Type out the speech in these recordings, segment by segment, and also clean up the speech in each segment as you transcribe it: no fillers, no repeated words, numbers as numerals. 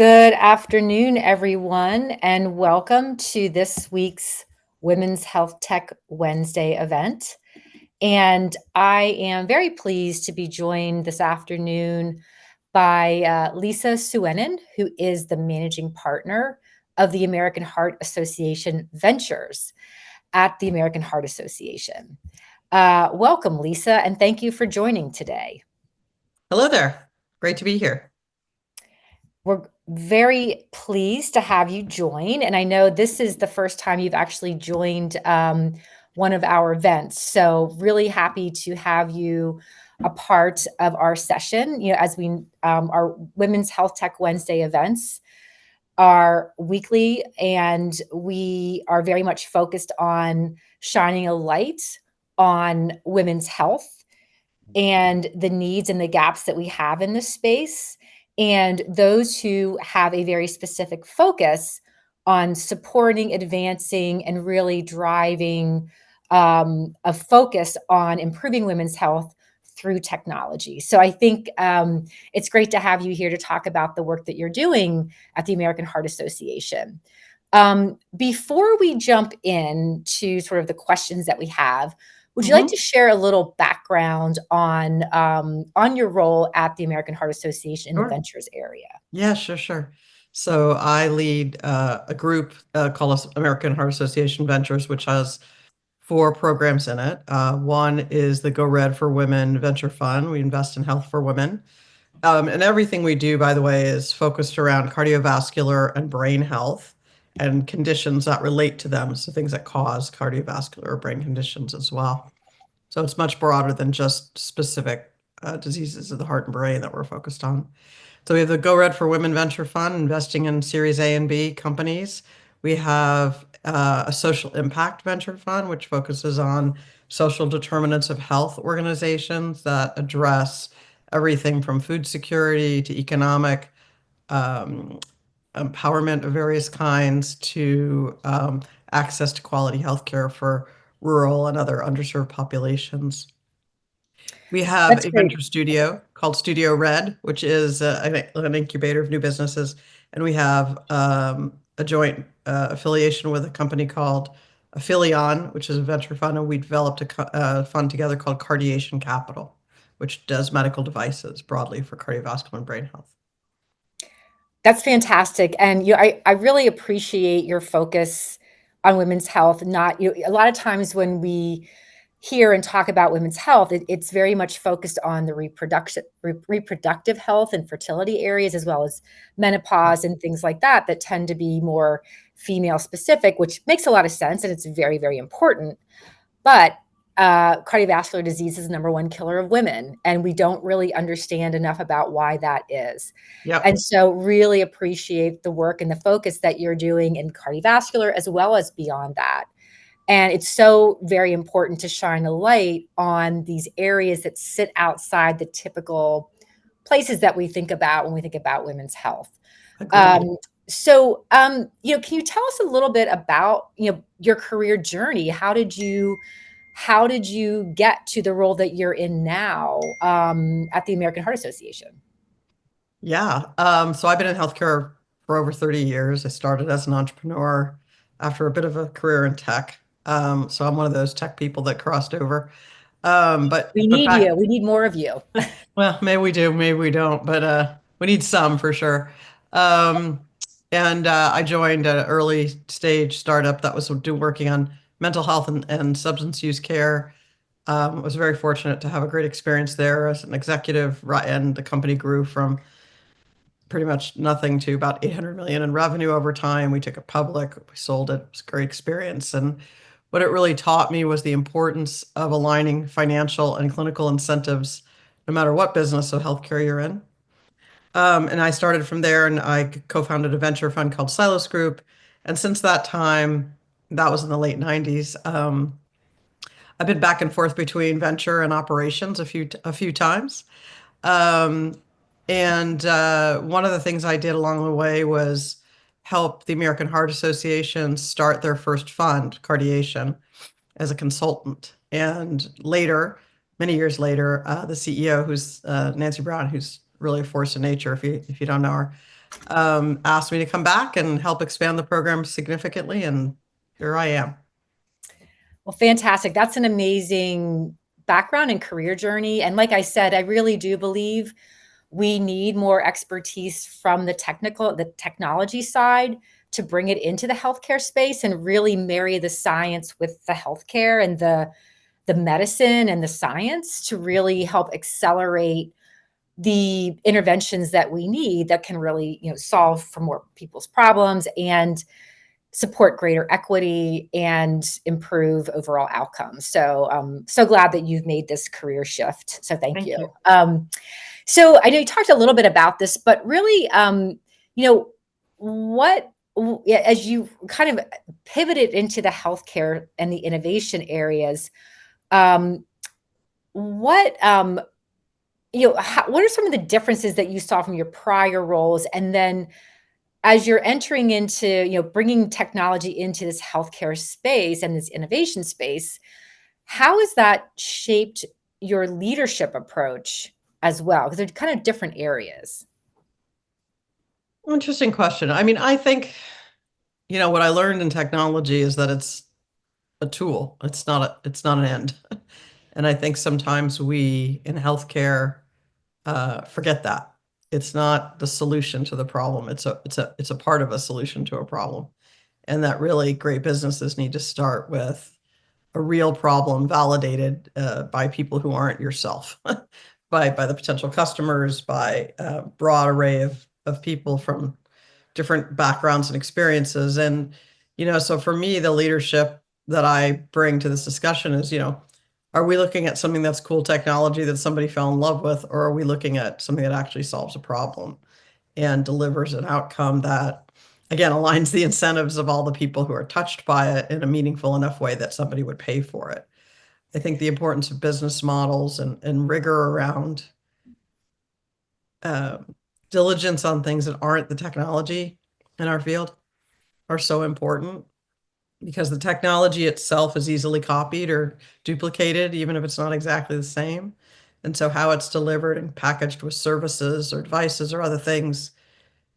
Good afternoon, everyone, and welcome to this week's Women's Health Tech Wednesday event. And I am very pleased to be joined this afternoon by Lisa Suennen, who is the managing partner of the American Heart Association Ventures at the American Heart Association. Welcome, Lisa, and thank you for joining today. Hello there. Great to be here. We're very pleased to have you join. And I know this is the first time you've actually joined one of our events. So, really happy to have you a part of our session. As we, our Women's Health Tech Wednesday events are weekly, and we are very much focused on shining a light on women's health and the needs and the gaps that we have in this space, and those who have a very specific focus on supporting, advancing, and really driving a focus on improving women's health through technology. So I think it's great to have you here to talk about the work that you're doing at the American Heart Association. Before we jump into sort of the questions that we have, would you like to share a little background on your role at the American Heart Association in the Sure. ventures area? Yeah, sure. So I lead a group called American Heart Association Ventures, which has four programs in it. One is the Go Red for Women Venture Fund. We invest in health for women. And everything we do, by the way, is focused around cardiovascular and brain health and conditions that relate to them. So things that cause cardiovascular or brain conditions as well. So it's much broader than just specific diseases of the heart and brain that we're focused on. So we have the Go Red for Women Venture Fund, investing in Series A and B companies. We have a social impact venture fund, which focuses on social determinants of health organizations that address everything from food security to economic empowerment of various kinds to access to quality healthcare for rural and other underserved populations. We have That's a great. venture studio called Studio Red, which is an incubator of new businesses. And we have a joint affiliation with a company called Affilion, which is a venture fund. And we developed a fund together called Cardiation Capital, which does medical devices broadly for cardiovascular and brain health. That's fantastic. And I really appreciate your focus on women's health. Not a lot of times when we hear and talk about women's health, it's very much focused on the reproductive health and fertility areas, as well as menopause and things like that, that tend to be more female specific, which makes a lot of sense and it's very, very important. But cardiovascular disease is the number one killer of women, and we don't really understand enough about why that is. And Yep. so, really appreciate the work and the focus that you're doing in cardiovascular as well as beyond that. And it's so very important to shine a light on these areas that sit outside the typical places that we think about when we think about women's health. Agreed. Can you tell us a little bit about, your career journey? How did you get to the role that you're in now at the American Heart Association? Yeah. So I've been in healthcare for over 30 years. I started as an entrepreneur after a bit of a career in tech. So I'm one of those tech people that crossed over. We But need back you. We need more of you. Well, maybe we do, maybe we don't, but we need some for sure. Um, and I joined an early stage startup that was working on mental health and substance use care. Was very fortunate to have a great experience there as an executive, and the company grew from pretty much nothing to about 800 million in revenue over time. We took it public, we sold it. It was a great experience. And what it really taught me was the importance of aligning financial and clinical incentives, no matter what business of healthcare you're in. And I started from there and I co-founded a venture fund called Silos Group. And since that time, that was in the late 90s, I've been back and forth between venture and operations a few times. Um, and one of the things I did along the way was help the American Heart Association start their first fund, Cardiation, as a consultant. And later, many years later, the CEO, who's Nancy Brown, who's really a force of nature, if you don't know her, asked me to come back and help expand the program significantly, and here I am. Well, fantastic. That's an amazing background and career journey. And like I said, I really do believe we need more expertise from the technology side to bring it into the healthcare space and really marry the science with the healthcare and the medicine and the science to really help accelerate the interventions that we need that can really, solve for more people's problems and support greater equity and improve overall outcomes. So so glad that you've made this career shift. So thank Thank you. you. So I know you talked a little bit about this, but really, you know, what yeah, as you kind of pivoted into the healthcare and the innovation areas, um, what what are some of the differences that you saw from your prior roles, and then as you're entering into, bringing technology into this healthcare space and this innovation space, how has that shaped your leadership approach as well? Because they're kind of different areas. Interesting question. I mean, I think, what I learned in technology is that it's a tool. It's not an end. And I think sometimes we in healthcare forget that. It's not the solution to the problem. It's a part of a solution to a problem. And that really great businesses need to start with a real problem validated by people who aren't yourself, by the potential customers, by a broad array of people from different backgrounds and experiences. And, so for me, the leadership that I bring to this discussion is, are we looking at something that's cool technology that somebody fell in love with, or are we looking at something that actually solves a problem and delivers an outcome that, again, aligns the incentives of all the people who are touched by it in a meaningful enough way that somebody would pay for it? I think the importance of business models and rigor around um, diligence on things that aren't the technology in our field are so important, because the technology itself is easily copied or duplicated, even if it's not exactly the same. And so, how it's delivered and packaged with services or devices or other things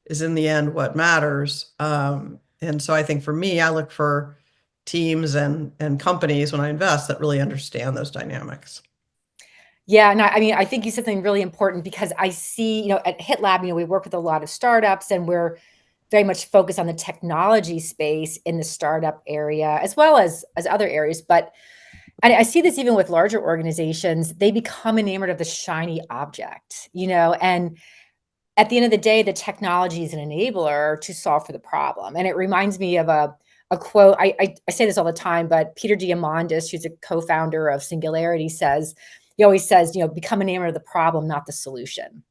is in the end what matters. And so, I think for me, I look for teams and companies when I invest that really understand those dynamics. Yeah, and I mean, I think you said something really important because I see, at Hit Lab, we work with a lot of startups and we're very much focused on the technology space in the startup area as well as other areas. But I see this even with larger organizations, they become enamored of the shiny object, and at the end of the day, the technology is an enabler to solve for the problem. And it reminds me of a quote. I say this all the time, but Peter Diamandis, who's a co-founder of Singularity, he always says, become enamored of the problem, not the solution.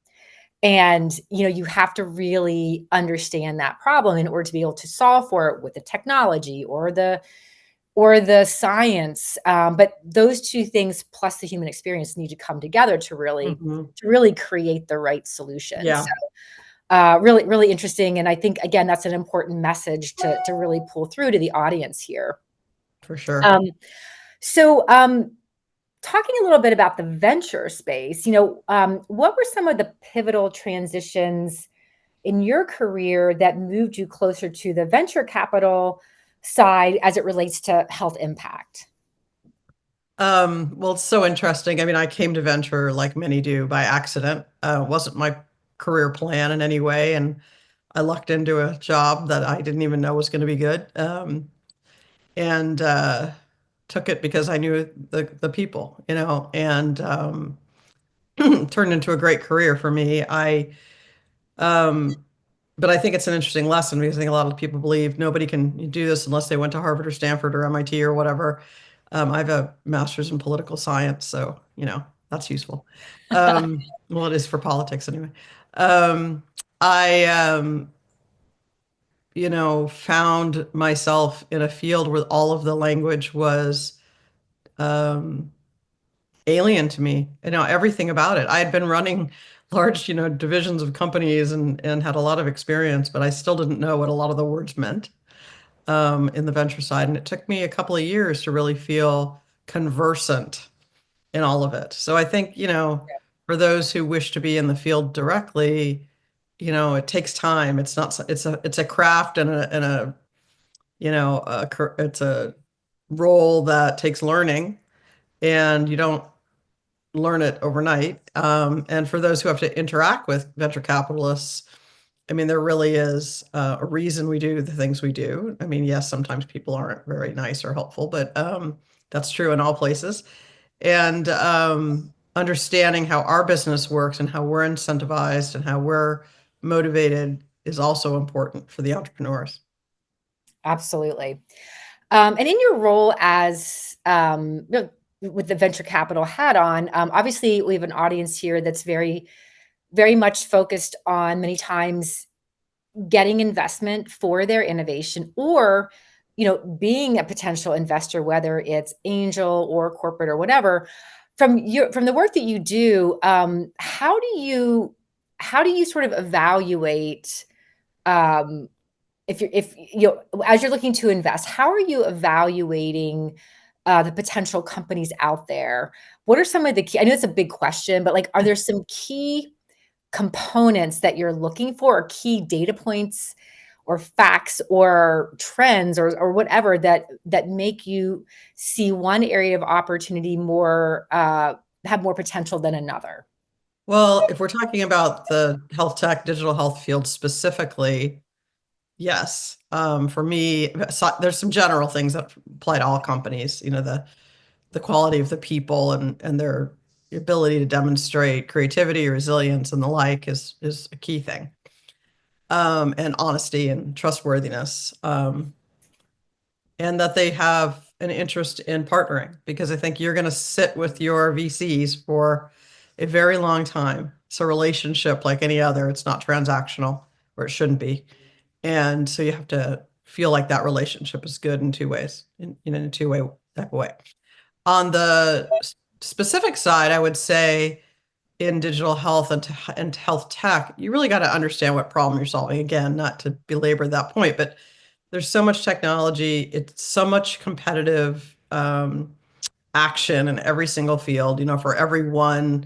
And you have to really understand that problem in order to be able to solve for it with the technology or the science. But those two things plus the human experience need to come together to really Mhm. to really create the right solution. So Yeah, really, really interesting. And I think again, that's an important message to really pull through to the audience here. for sure. Um, so talking a little bit about the venture space, what were some of the pivotal transitions in your career that moved you closer to the venture capital side as it relates to health impact? Well, it's so interesting. I mean, I came to venture like many do by accident. Wasn't my career plan in any way, and I lucked into a job that I didn't even know was going to be good, and took it because I knew the people, and turned into a great career for me. Um, but I think it's an interesting lesson because I think a lot of people believe nobody can do this unless they went to Harvard or Stanford or MIT or whatever. I have a master's in political science, so that's useful. Well, it is for politics anyway. Um, I found myself in a field where all of the language was um, alien to me. Everything about it. I had been running large, divisions of companies and had a lot of experience, but I still didn't know what a lot of the words meant in the venture side. And it took me a couple of years to really feel conversant in all of it. So I think, for those who wish to be in the field directly, it takes time. It's not, it's a craft and a, it's a role that takes learning, and you don't learn it overnight. And for those who have to interact with venture capitalists, I mean, there really is a reason we do the things we do. I mean, yes, sometimes people aren't very nice or helpful, but that's true in all places. And understanding how our business works and how we're incentivized and how we're motivated is also important for the entrepreneurs. Absolutely. And in your role as with the venture capital hat on, obviously we have an audience here that's very, very much focused on many times getting investment for their innovation or being a potential investor, whether it's angel or corporate or whatever. From the work that you do, how do you sort of evaluate, um, if as you're looking to invest, how are you evaluating the potential companies out there? What are some of the key, I know it's a big question, but like, are there some key components that you're looking for, or key data points or facts or trends or whatever that make you see one area of opportunity more have more potential than another? Well, if we're talking about the health tech, digital health field specifically, yes. For me, there's some general things that apply to all companies. The quality of the people and their ability to demonstrate creativity, resilience, and the like is a key thing. And honesty and trustworthiness, and that they have an interest in partnering, because I think you're going to sit with your VCs for a very long time. It's a relationship like any other. It's not transactional, or it shouldn't be. And so you have to feel like that relationship is good in two ways, in a two-way type of way. On the specific side, I would say in digital health and health tech, you really got to understand what problem you're solving. Again, not to belabor that point, but there's so much technology. It's so much competitive action in every single field. For every one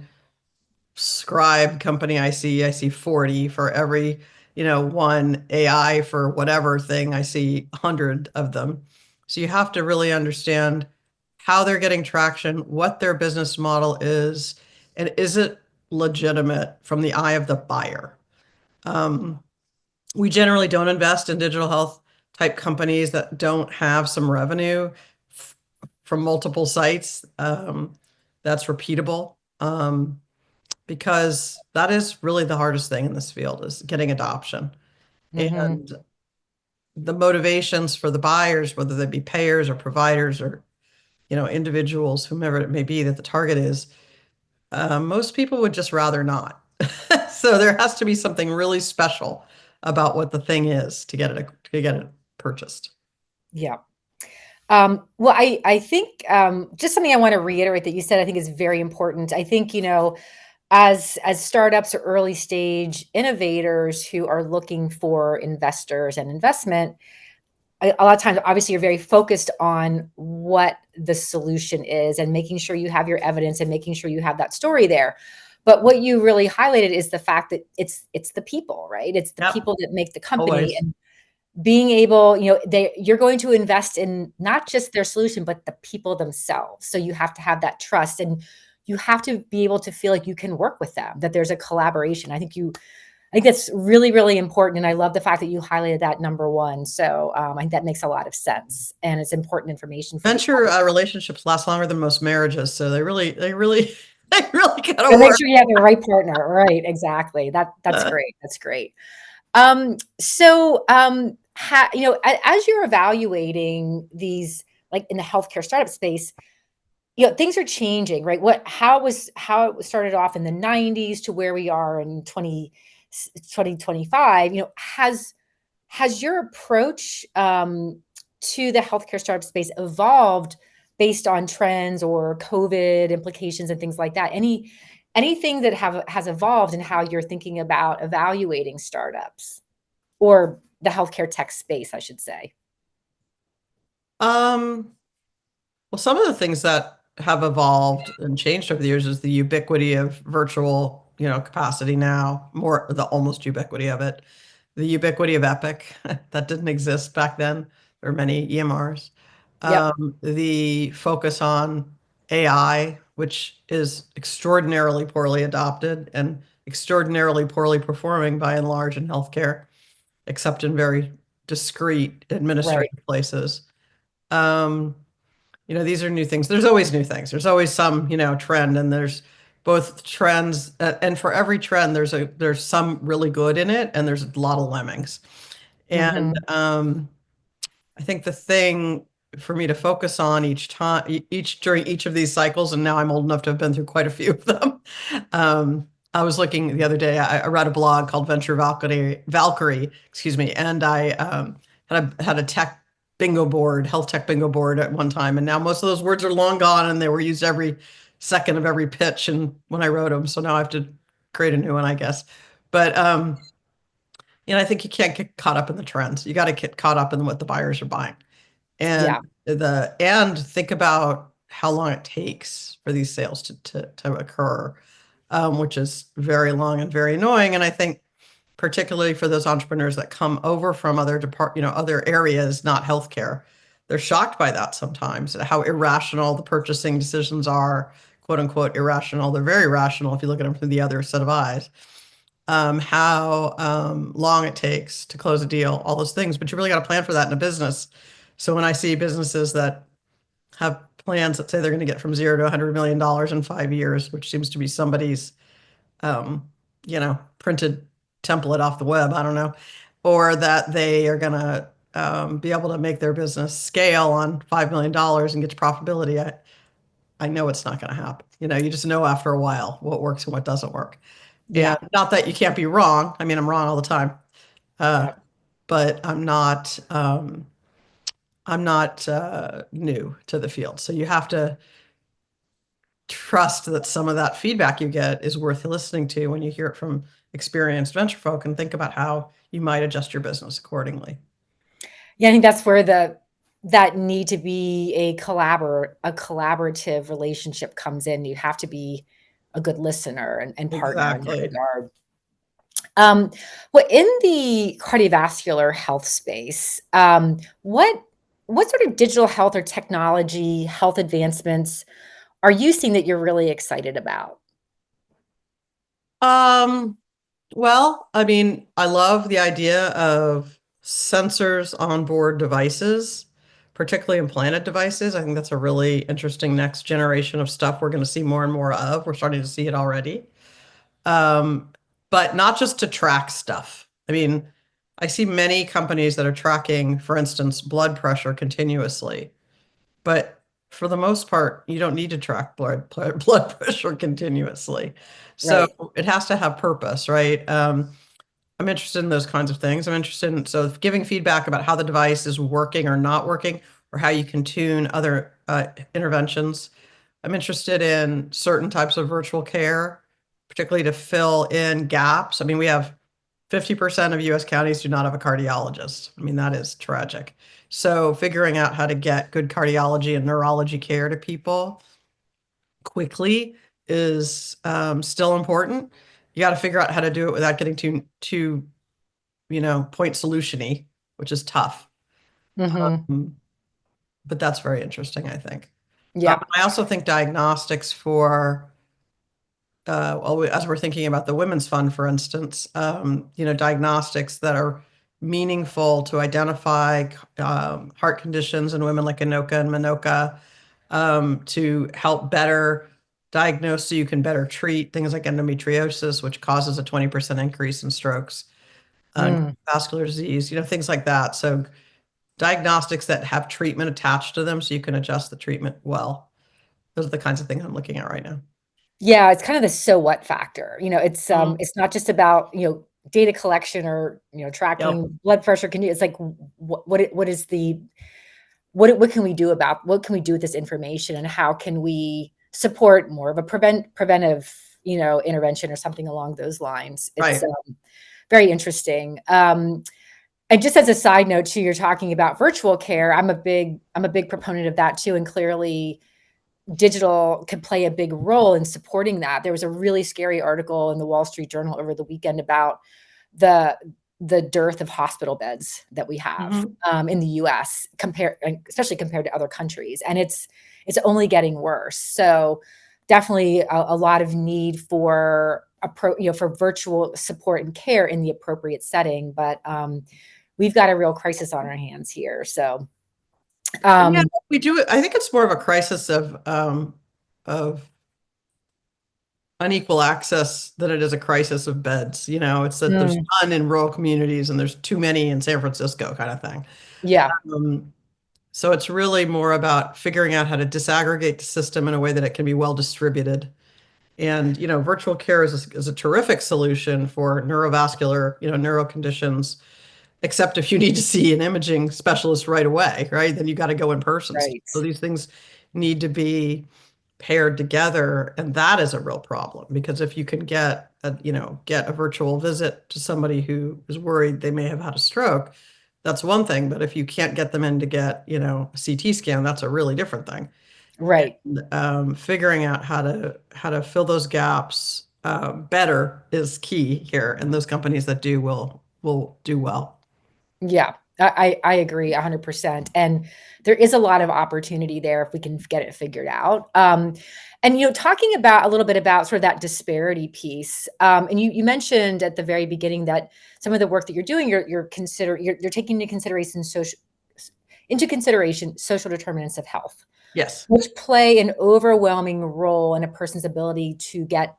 scribe company I see 40. For every, one AI for whatever thing, I see 100 of them. So you have to really understand how they're getting traction, what their business model is, and is it legitimate from the eye of the buyer. Um, we generally don't invest in digital health type companies that don't have some revenue from multiple sites, that's repeatable. Because that is really the hardest thing in this field, is getting adoption. Hmm. And the motivations for the buyers, whether they be payers or providers or, individuals, whomever it may be that the target is, most people would just rather not. So there has to be something really special about what the thing is to get it purchased. Yeah. Well, I think just something I want to reiterate that you said I think is very important. I think, as startups or early stage innovators who are looking for investors and investment, a lot of times, obviously, you're very focused on what the solution is and making sure you have your evidence and making sure you have that story there. But what you really highlighted is the fact that it's the people, right? It's the Yep, people that make the company, always. and being able, you're going to invest in not just their solution, but the people themselves. So you have to have that trust, and you have to be able to feel like you can work with them, that there's a collaboration. I think that's really, really important. And I love the fact that you highlighted that number one. So I think that makes a lot of sense. And it's important information for people. Venture relationships last longer than most marriages, so they really, they really gotta So make work. sure you have the right partner. Right. Exactly. That's Uh, great. That's great. As you're evaluating these, like in the healthcare startup space, things are changing, right? How it started off in the 90s to where we are in 2025, has your approach to the healthcare startup space evolved based on trends or COVID implications and things like that? Anything that has evolved in how you're thinking about evaluating startups or the healthcare tech space, I should say? um, well, some of the things that have evolved and changed over the years is the ubiquity of virtual capacity now, more the almost ubiquity of it. The ubiquity of Epic that didn't exist back then. There are many EMRs. Yep. The focus on AI, which is extraordinarily poorly adopted and extraordinarily poorly performing by and large in healthcare, except in very discrete Right. administrative places. Um, these are new things. There's always new things. There's always some, trend, and there's both trends, and for every trend, there's some really good in it, and there's a lot of lemmings. And Hmm. I think the thing for me to focus on each time, each during each of these cycles, and now I'm old enough to have been through quite a few of them. I was looking the other day. I read a blog called Venture Valkyrie, excuse me, and I had a tech bingo board, health tech bingo board at one time, and now most of those words are long gone, and they were used every second of every pitch, and when I wrote them, so now I have to create a new one, I guess. But I think you can't get caught up in the trends. You got to get caught up in what the buyers are buying. And Yeah. think about how long it takes for these sales to occur, which is very long and very annoying. And I think particularly for those entrepreneurs that come over from other areas, not healthcare, they're shocked by that sometimes, how irrational the purchasing decisions are, quote unquote irrational. They're very rational if you look at them through the other set of eyes. How long it takes to close a deal, all those things, but you really got to plan for that in a business. So when I see businesses that have plans that say they're going to get from zero to $100 million in 5 years, which seems to be somebody's, printed template off the web, I don't know, or that they are going to be able to make their business scale on $5 million and get to profitability, I know it's not going to happen. You just know after a while what works and what doesn't work. And Yeah. not that you can't be wrong. I mean, I'm wrong all the time. Uh, Yeah. but I'm not new to the field. So you have to trust that some of that feedback you get is worth listening to when you hear it from experienced venture folk, and think about how you might adjust your business accordingly. Yeah, I think that's where that need to be a collaborative relationship comes in. You have to be a good listener and partner in that Exactly. regard. Um, well, in the cardiovascular health space, what sort of digital health or technology health advancements are you seeing that you're really excited about? Um, well, I mean, I love the idea of sensors on board devices, particularly implanted devices. I think that's a really interesting next generation of stuff we're going to see more and more of. We're starting to see it already. Um, but not just to track stuff. I mean, I see many companies that are tracking, for instance, blood pressure continuously, but for the most part, you don't need to track blood pressure continuously. So Right. it has to have purpose, right? I'm interested in those kinds of things. I'm interested in giving feedback about how the device is working or not working, or how you can tune other interventions. I'm interested in certain types of virtual care, particularly to fill in gaps. I mean, we have 50% of US counties do not have a cardiologist. I mean, that is tragic. So figuring out how to get good cardiology and neurology care to people quickly is still important. You got to figure out how to do it without getting too point solutiony, which is tough. Mhm. Um, but that's very interesting, I think. Yeah. I also think diagnostics for as we're thinking about the Women's Fund, for instance, diagnostics that are meaningful to identify heart conditions in women like Anoka and Minoka, to help better diagnose so you can better treat things like endometriosis, which causes a 20% increase in strokes, Mm. vascular disease, things like that. So diagnostics that have treatment attached to them so you can adjust the treatment well. Those are the kinds of things I'm looking at right now. Yeah, it's kind of the so what factor. Mm, It's not just about, data collection or, yep. tracking blood pressure. It's like what is the what can we do what can we do with this information and how can we support more of a preventive, intervention or something along those lines. It's Right. very interesting. And just as a side note too, you're talking about virtual care. I'm a big proponent of that too. And clearly digital could play a big role in supporting that. There was a really scary article in the Wall Street Journal over the weekend about the the dearth of hospital beds that we have Mhm. in the U.S. compared, especially compared to other countries, and it's only getting worse. So definitely a lot of need for for virtual support and care in the appropriate setting, but we've got a real crisis on our hands here. So Yeah, um, we do. I think it's more of a crisis of unequal access than it is a crisis of beds. You know, it's that there's mm, none in rural communities and there's too many in San Francisco kind of thing. yeah, Um, so it's really more about figuring out how to disaggregate the system in a way that it can be well distributed. And, virtual care is a terrific solution for neurovascular, neuro conditions, except if you need to see an imaging specialist right away, right? Then you got to go in person. right, So these things need to be paired together, and that is a real problem because if you can get a virtual visit to somebody who is worried they may have had a stroke, that's one thing. But if you can't get them in to get, a CT scan, that's a really different thing. right. Figuring out how to fill those gaps better is key here, and those companies that do will do well. Yeah, I agree 100%. And there is a lot of opportunity there if we can get it figured out. And talking about a little bit about sort of that disparity piece. And you mentioned at the very beginning that some of the work that you're doing, you're taking into consideration social determinants of health, Yes. which play an overwhelming role in a person's ability to get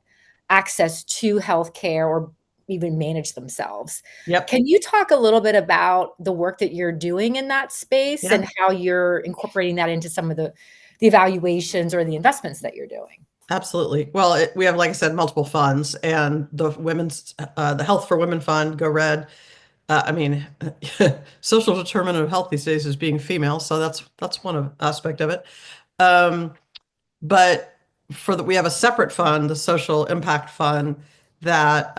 access to healthcare or even manage themselves. Yep. Can you talk a little bit about the work that you're doing in that space Yeah. and how you're incorporating that into some of the evaluations or the investments that you're doing? Absolutely. Well, we have, like I said, multiple funds, and the Health for Women Fund, Go Red. I mean, social determinant of health these days is being female, so that's one aspect of it. Um, but we have a separate fund, the Social Impact Fund, that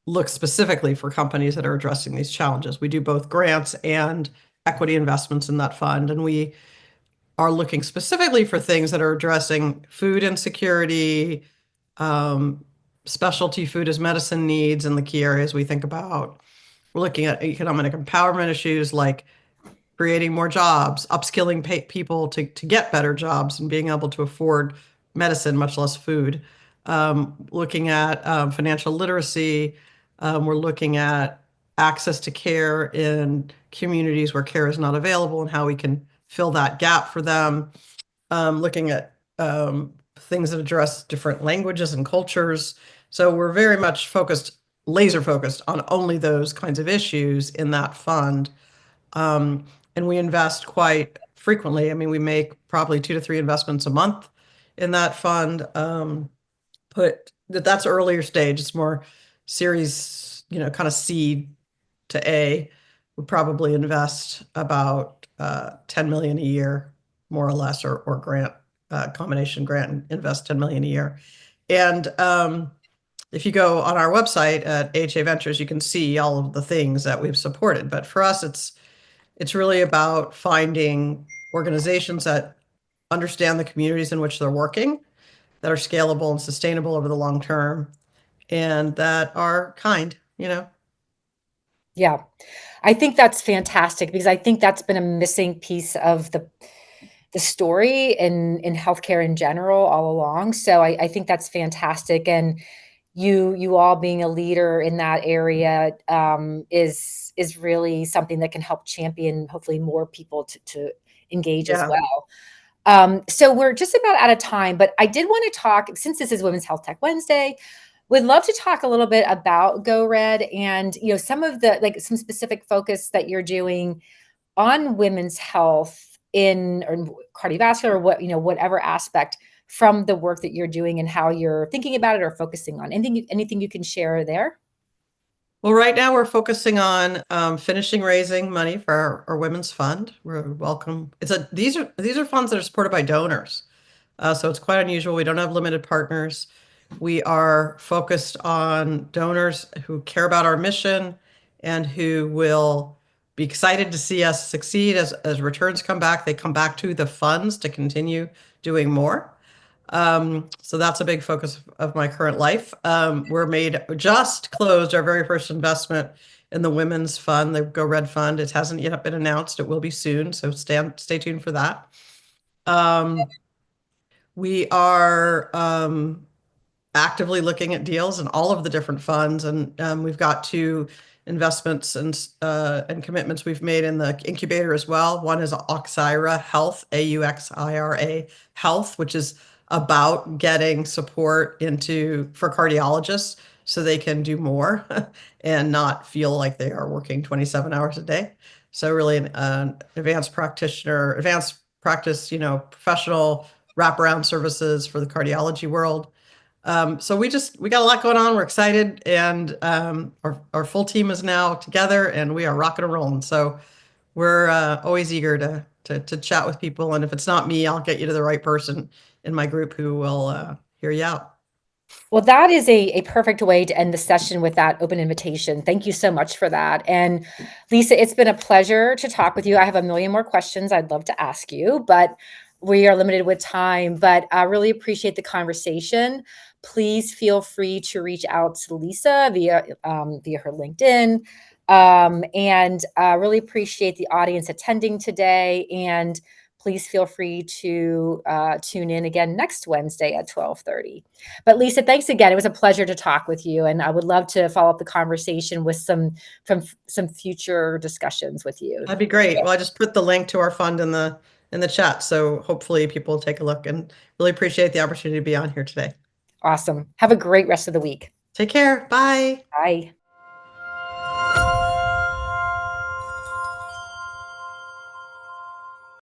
looks specifically for companies that are addressing these challenges. We do both grants and equity investments in that fund, and we are looking specifically for things that are addressing food insecurity, um, specialty food as medicine needs in the key areas we think about. We're looking at economic empowerment issues like creating more jobs, upskilling people to get better jobs and being able to afford medicine, much less food. Looking at financial literacy. We're looking at access to care in communities where care is not available and how we can fill that gap for them. Looking at things that address different languages and cultures. So we're very much laser focused on only those kinds of issues in that fund. Um, and we invest quite frequently. I mean, we make probably 2 to 3 investments a month in that fund. That's earlier stage. It's more series, kind of seed to A. We probably invest about 10 million a year, more or less, or grant combination grant and invest 10 million a year. And if you go on our website at AHA Ventures, you can see all of the things that we've supported. But for us, it's really about finding organizations that understand the communities in which they're working, that are scalable and sustainable over the long term, and that are kind. Yeah. I think that's fantastic because I think that's been a missing piece of the story in healthcare in general all along. So I think that's fantastic. And you all being a leader in that area is really something that can help champion hopefully more people to engage as Yeah. well. So we're just about out of time, but I did want to talk, since this is Women's Health Tech Wednesday, would love to talk a little bit about Go Red and some of the like some specific focus that you're doing on women's health in or cardiovascular or whatever aspect from the work that you're doing and how you're thinking about it or focusing on anything you can share there. Well, right now we're focusing on finishing raising money for our women's fund. We're welcome. These are funds that are supported by donors, so it's quite unusual. We don't have limited partners. We are focused on donors who care about our mission and who will be excited to see us succeed as returns come back. They come back to the funds to continue doing more. So that's a big focus of my current life. Just closed our very first investment in the women's fund, the Go Red Fund. It hasn't yet been announced. It will be soon, so stay tuned for that. Um, we are actively looking at deals in all of the different funds, and we've got two investments and commitments we've made in the incubator as well. One is Auxira Health, AUXIRA Health, which is about getting support into for cardiologists so they can do more and not feel like they are working 27 hours a day. So really an advanced practitioner, advanced practice, professional wraparound services for the cardiology world. So we got a lot going on. We're excited, and our full team is now together, and we are rocking and rolling. So we're always eager to chat with people, and if it's not me, I'll get you to the right person in my group who will hear you out. Well, that is a perfect way to end the session with that open invitation. Thank you so much for that. And Lisa, it's been a pleasure to talk with you. I have a million more questions I'd love to ask you, but we are limited with time. But I really appreciate the conversation. Please feel free to reach out to Lisa via her LinkedIn. And really appreciate the audience attending today. And please feel free to tune in again next Wednesday at 12:30. But Lisa, thanks again. It was a pleasure to talk with you, and I would love to follow up the conversation with some future discussions with you. That'd be great. Well, I just put the link to our fund in the chat, so hopefully people will take a look, and really appreciate the opportunity to be on here today. Awesome. Have a great rest of the week. Take care. Bye. Bye.